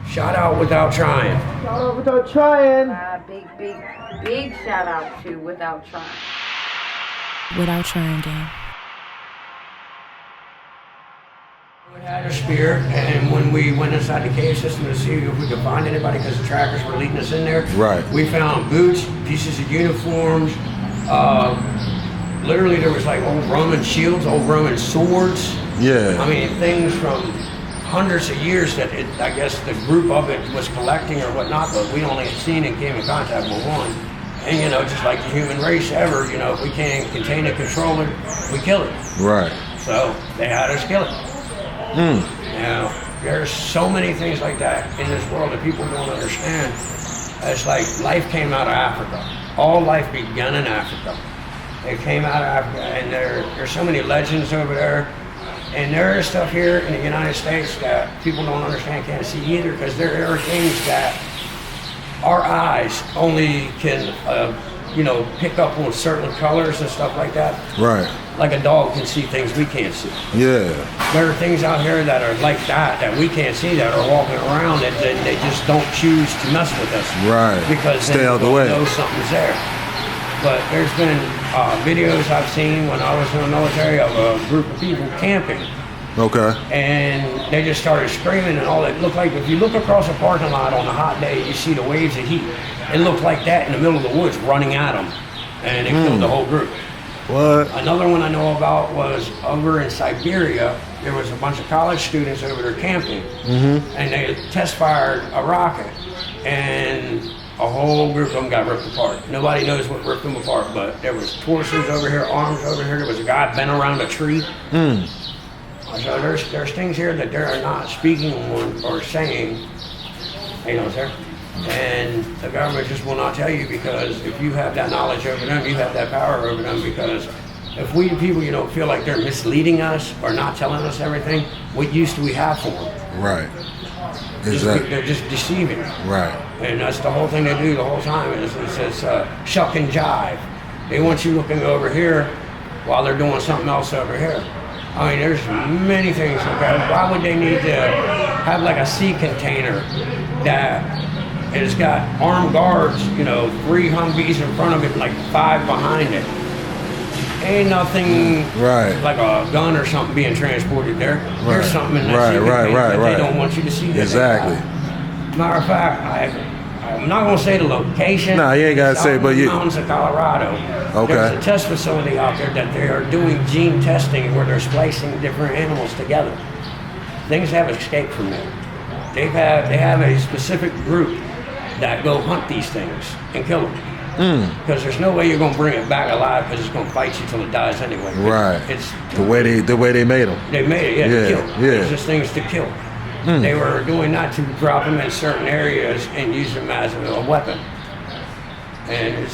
Shout out Without Trying. Shout out Without Trying. Big shout out to Without Trying. Without Trying gang. We had a spirit, and when we went inside the cave system to see if we could find anybody, because the trackers were leading us in there, we found boots, pieces of uniforms. Literally, there was like old Roman shields, old Roman swords. Yeah. I mean, things from hundreds of years that I guess the group of it was collecting or whatnot, but we only had seen and came in contact with one. And you know, just like the human race ever, you know, if we can't contain and control it, we kill it. Right. So they had us kill it. You know, there's so many things like that in this world that people don't understand. It's like life came out of Africa. All life began in Africa. It came out of Africa, and there's so many legends over there. And there is stuff here in the United States that people don't understand, can't see either, because there are things that our eyes only can, you know, pick up on certain colors and stuff like that. Right. Like a dog can see things we can't see. Yeah. There are things out here that are like that we can't see, that are walking around, and they just don't choose to mess with us. Right. Because stay out the way. Know something's there. But there's been videos I've seen when I was in the military of a group of people camping. Okay. And they just started screaming and all. It looked like if you look across a parking lot on a hot day, you see the waves of heat. It looked like that in the middle of the woods running at them. And it killed the whole group. What? Another one I know about was over in Siberia. There was a bunch of college students over there camping. And they test fired a rocket. And a whole group of them got ripped apart. Nobody knows what ripped them apart, but there was torsos over here, arms over here. There was a guy bent around a tree. So there's things here that they're not speaking on or saying, you know, sir. And the government just will not tell you, because if you have that knowledge over them, you have that power over them. Because if we people, you know, feel like they're misleading us or not telling us everything, what use do we have for them? Right. Exactly. They're just deceiving. Right. And that's the whole thing they do the whole time. It says shuck and jive. They want you looking over here while they're doing something else over here. I mean, there's many things. Okay? Why would they need to have like a sea container that has got armed guards, you know, 3 Humvees in front of it, like 5 behind it? Ain't nothing like a gun or something being transported there. There's something in that sea container that they don't want you to see. Exactly. Matter of fact, I'm not going to say the location. No, you ain't got to say, but you. Mountains of Colorado. Okay. There's a test facility out there that they are doing gene testing where they're splicing different animals together. Things have escaped from there. They have a specific group that go hunt these things and kill them. Because there's no way you're going to bring it back alive, because it's going to fight you till it dies anyway. Right. It's the way they made them. They made it, to kill. Yeah. It's just things to kill. They were doing that to drop them in certain areas and use them as a weapon. And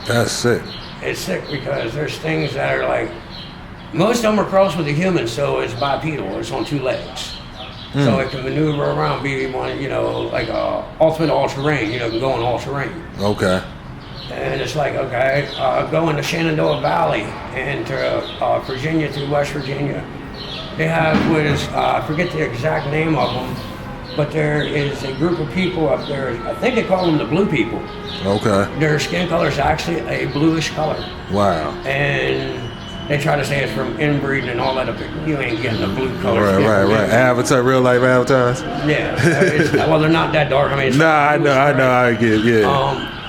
that's sick. It's sick because there's things that are like, most of them are crossed with a human, so it's bipedal. It's on 2 legs. So it can maneuver around, be one, you know, like a ultimate all-terrain. You know, it can go in all-terrain. Okay. And it's like, okay, go into Shenandoah Valley and to Virginia through West Virginia. They have what is, I forget the exact name of them, but there is a group of people up there, I think they call them the blue people. Okay. Their skin color is actually a bluish color. Wow. And they try to say it's from inbreeding and all that, but you ain't getting the blue color. Right. Avatar, real life avatars? Yeah. Well, they're not that dark. I mean, it's I know, I get it, yeah.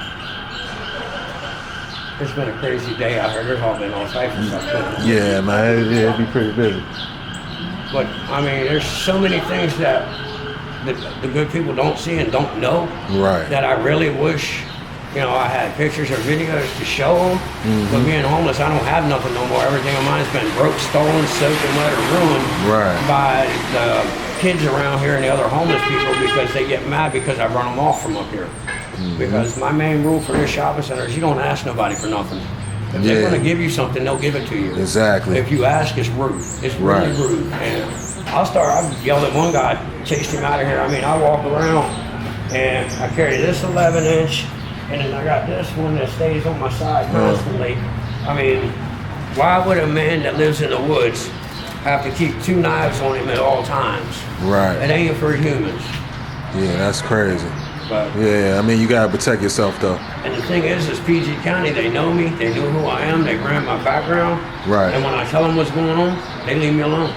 It's been a crazy day out here. There's all been all types of stuff. Yeah, man, it'd be pretty busy. But, I mean, there's so many things that the good people don't see and don't know. Right. That I really wish, you know, I had pictures or videos to show them. But being homeless, I don't have nothing no more. Everything of mine's been broke, stolen, soaking wet, or ruined by the kids around here and the other homeless people, because they get mad because I run them off from up here. Because my main rule for this shopping center is you don't ask nobody for nothing. If they're going to give you something, they'll give it to you. Exactly. If you ask, it's rude. It's really rude. And I yelled at one guy, chased him out of here. I mean, I walk around and I carry this 11-inch, and then I got this one that stays on my side constantly. I mean, why would a man that lives in the woods have to keep 2 knives on him at all times? Right. It ain't for humans. Yeah, that's crazy. But yeah, I mean, you gotta protect yourself though. And the thing is PG County, they know me, they know who I am, they ran my background. Right. And when I tell them what's going on, they leave me alone.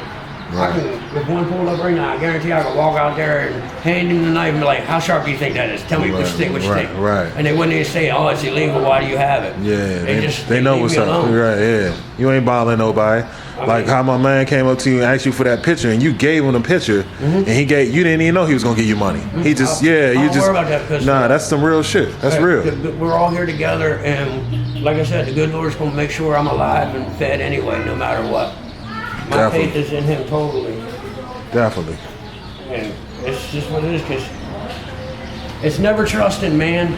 Right. I can, if one pulled up right now, I guarantee I could walk out there and hand him the knife and be like, how sharp do you think that is? Tell me which thing, which thing. Right. And they wouldn't even say, oh, it's illegal, why do you have it? Yeah, they know what's up. Right, yeah. You ain't bothering nobody. Like how my man came up to you and asked you for that picture, and you gave him the picture, and you didn't even know he was gonna give you money. He just, you just, worry about that, nah, that's some real shit. That's real. We're all here together, and like I said, the good Lord's gonna make sure I'm alive and fed anyway, no matter what. My faith is in Him totally. Definitely. And it's just what it is, because it's never trust in man,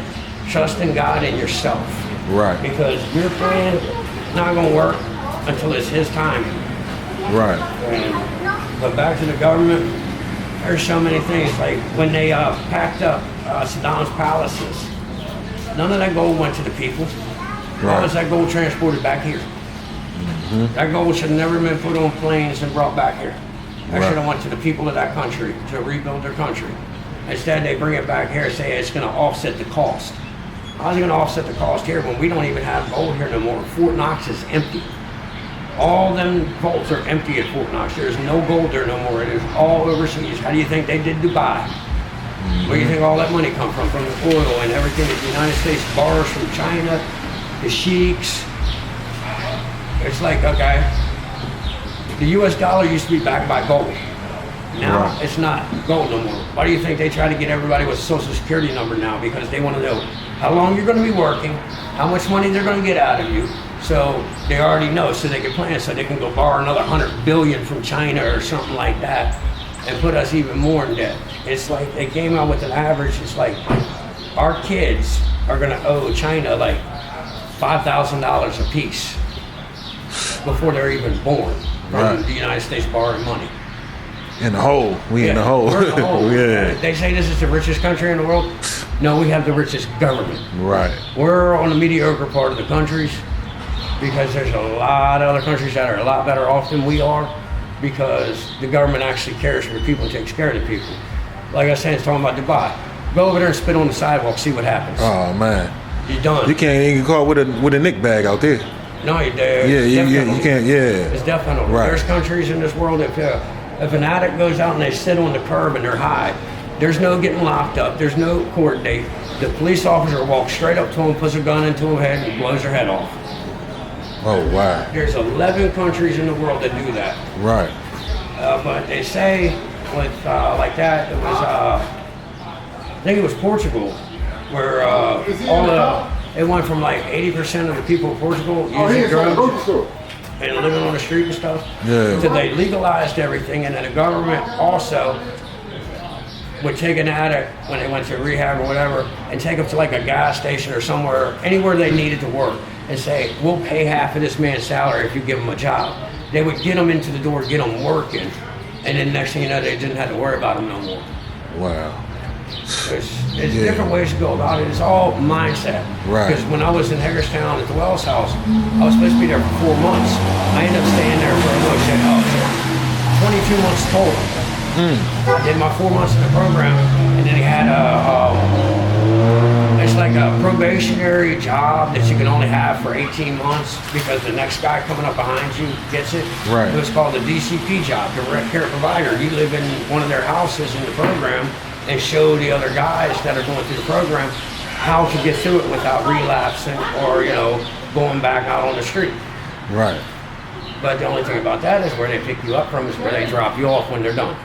trust in God and yourself. Right. Because your plan is not gonna work until it's His time. Right. But back to the government, there's so many things. Like when they packed up Saddam's palaces, none of that gold went to the people. How was that gold transported back here? That gold should have never been put on planes and brought back here. That should have went to the people of that country to rebuild their country. Instead, they bring it back here and say it's going to offset the cost. How's it going to offset the cost here when we don't even have gold here no more? Fort Knox is empty. All them vaults are empty at Fort Knox. There's no gold there no more. It is all overseas. How do you think they did Dubai? Where do you think all that money come from? From the oil and everything that the United States borrows from China, the sheiks. It's like, okay, the US dollar used to be backed by gold. Now it's not gold no more. Why do you think they try to get everybody with a social security number now? Because they want to know how long you're going to be working, how much money they're going to get out of you. So they already know, so they can plan, so they can go borrow another 100 billion from China or something like that and put us even more in debt. It's like they came out with an average. It's like our kids are going to owe China like $5,000 a piece before they're even born from the United States borrowing money. In the hole. We in the hole. We're in the hole. Yeah. They say this is the richest country in the world. No, we have the richest government. Right. We're on the mediocre part of the countries because there's a lot of other countries that are a lot better off than we are because the government actually cares for the people and takes care of the people. Like I said, it's talking about Dubai. Go over there and spit on the sidewalk, see what happens. Oh, man. You're done. You can't even get caught with a nick bag out there. No, you do. Yeah, you can't, It's definitely. Right. There's countries in this world that if an addict goes out and they sit on the curb and they're high, there's no getting locked up. There's no court date. The police officer walks straight up to him, puts a gun into his head, and blows their head off. Oh, wow. There's 11 countries in the world that do that. Right. But they say with like that, it was, I think it was Portugal, where it went from like 80% of the people in Portugal using drugs and living on the street and stuff. Yeah. So they legalized everything, and then the government also would take an addict when they went to rehab or whatever and take them to like a gas station or somewhere, anywhere they needed to work, and say, we'll pay half of this man's salary if you give him a job. They would get them into the door, get them working, and then next thing you know, they didn't have to worry about them no more. Wow. There's different ways to go about it. It's all mindset. Right. Because when I was in Hagerstown at the Wells House, I was supposed to be there for 4 months. I ended up staying there for 22 months total. I did my 4 months in the program, and then he had it's like a probationary job that you can only have for 18 months because the next guy coming up behind you gets it. Right. It was called the DCP job, direct care provider. You live in one of their houses in the program and show the other guys that are going through the program how to get through it without relapsing or, going back out on the street. Right. But the only thing about that is where they pick you up from is where they drop you off when they're done.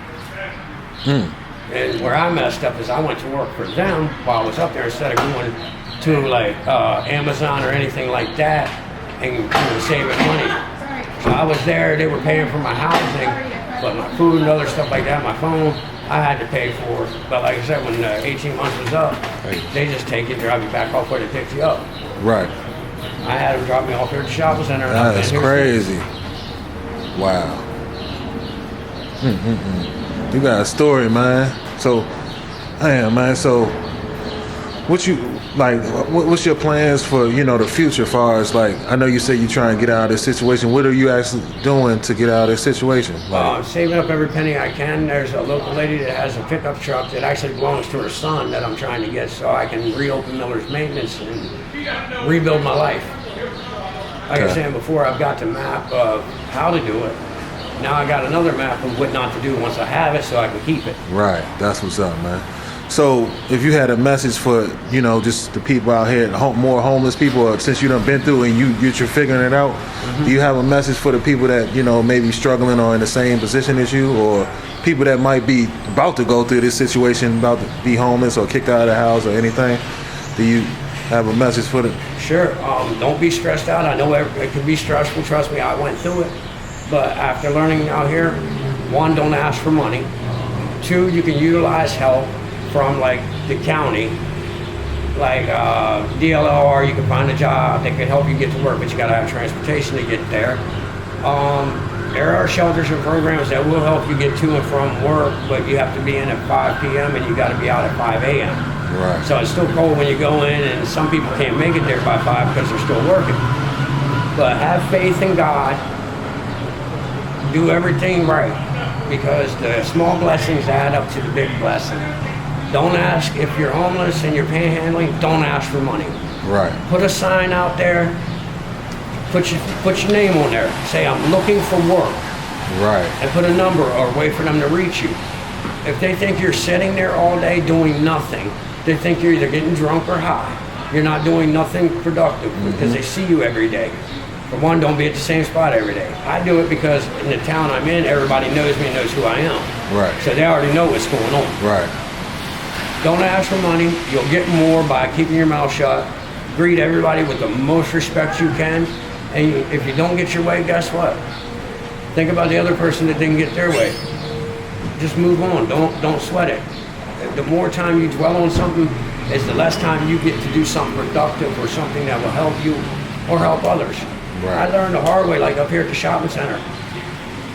And where I messed up is I went to work for them while I was up there instead of going to like Amazon or anything like that and saving money. So I was there, they were paying for my housing, but my food and other stuff like that, my phone, I had to pay for. But like I said, when 18 months was up, they just take you, drive you back off where they picked you up. Right. I had them drop me off here at the shopping center. That's crazy. Wow. You got a story, man. So, man, so What's your plans for, the future as far as, like, I know you say you try and get out of this situation. What are you actually doing to get out of this situation? I'm saving up every penny I can. There's a local lady that has a pickup truck that actually belongs to her son that I'm trying to get so I can reopen Miller's Maintenance and rebuild my life. Like I was saying before, I've got the map of how to do it. Now I got another map of what not to do once I have it so I can keep it. Right. That's what's up, man. So if you had a message for, just the people out here, more homeless people, since you done been through and you're figuring it out, do you have a message for the people that, maybe struggling or in the same position as you, or people that might be about to go through this situation, about to be homeless or kicked out of the house or anything? Do you have a message for them? Sure. Don't be stressed out. I know it can be stressful. Trust me, I went through it. But after learning out here, 1, don't ask for money. 2, you can utilize help from like the county, like DLR. You can find a job. They can help you get to work, but you got to have transportation to get there. There are shelters and programs that will help you get to and from work, but you have to be in at 5 p.m. and you got to be out at 5 a.m. Right. So it's still cold when you go in, and some people can't make it there by 5 because they're still working. But have faith in God. Do everything right, because the small blessings add up to the big blessing. Don't ask if you're homeless and you're panhandling. Don't ask for money. Right. Put a sign out there. Put your name on there. Say I'm looking for work. Right. And put a number or wait for them to reach you. If they think you're sitting there all day doing nothing, they think you're either getting drunk or high. You're not doing nothing productive because they see you every day. For one, don't be at the same spot every day. I do it because in the town I'm in, everybody knows me and knows who I am. Right. So they already know what's going on. Right. Don't ask for money. You'll get more by keeping your mouth shut. Greet everybody with the most respect you can. And if you don't get your way, guess what? Think about the other person that didn't get their way. Just move on. Don't sweat it. The more time you dwell on something is the less time you get to do something productive or something that will help you or help others. Right. I learned the hard way, like up here at the shopping center.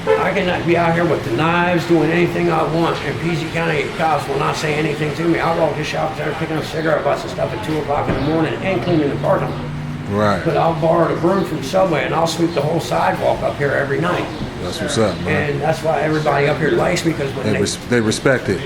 I can be out here with the knives, doing anything I want, and PG County cops will not say anything to me. I'll walk to the shopping center, picking up cigarette butts and stuff at 2 o'clock in the morning and cleaning the parking lot. Right. But I'll borrow the broom from Subway and I'll sweep the whole sidewalk up here every night. That's what's up, man. And that's why everybody up here likes me, because when they respect it.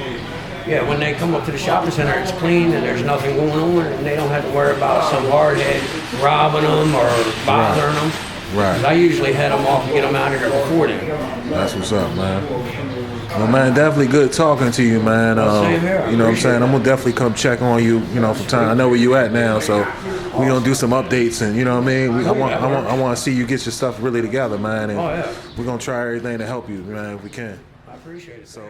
Yeah, when they come up to the shopping center, it's clean and there's nothing going on, and they don't have to worry about some hardhead robbing them or bothering them. Right. I usually head them off and get them out of here before then. That's what's up, man. Well, man, definitely good talking to you, man. Same here. You know what I'm saying? I'm gonna definitely come check on you, from time. I know where you at now, so we're gonna do some updates, and you know what I mean. I want to see you get your stuff really together, man. And we're gonna try everything to help you, man, if we can. I appreciate it. So.